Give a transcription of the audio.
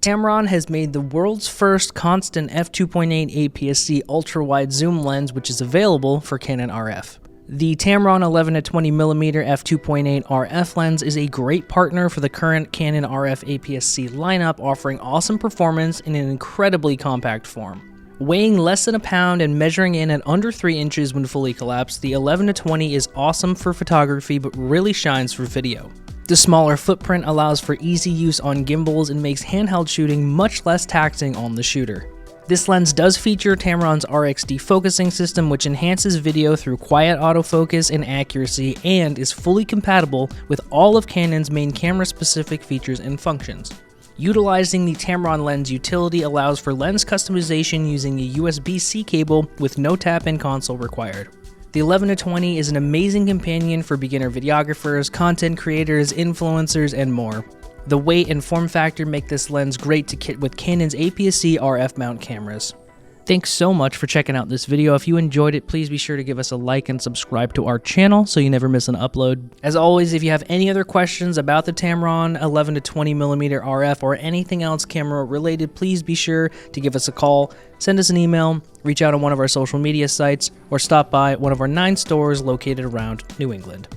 Tamron has made the world's first constant f2.8 APS-C ultra-wide zoom lens, which is available for Canon RF. The Tamron 11-20mm f2.8 RF lens is a great partner for the current Canon RF APS-C lineup, offering awesome performance in an incredibly compact form. Weighing less than a pound and measuring in at under 3 inches when fully collapsed, the 11-20 is awesome for photography but really shines for video. The smaller footprint allows for easy use on gimbals and makes handheld shooting much less taxing on the shooter. This lens does feature Tamron's RXD focusing system, which enhances video through quiet autofocus and accuracy, and is fully compatible with all of Canon's main camera-specific features and functions. Utilizing the Tamron lens utility allows for lens customization using a USB-C cable with no tap-in console required. The 11-20 is an amazing companion for beginner videographers, content creators, influencers, and more. The weight and form factor make this lens great to kit with Canon's APS-C RF mount cameras. Thanks so much for checking out this video. If you enjoyed it, please be sure to give us a like and subscribe to our channel so you never miss an upload. As always, if you have any other questions about the Tamron 11-20mm RF or anything else camera related, please be sure to give us a call, send us an email, reach out on one of our social media sites, or stop by one of our 9 stores located around New England.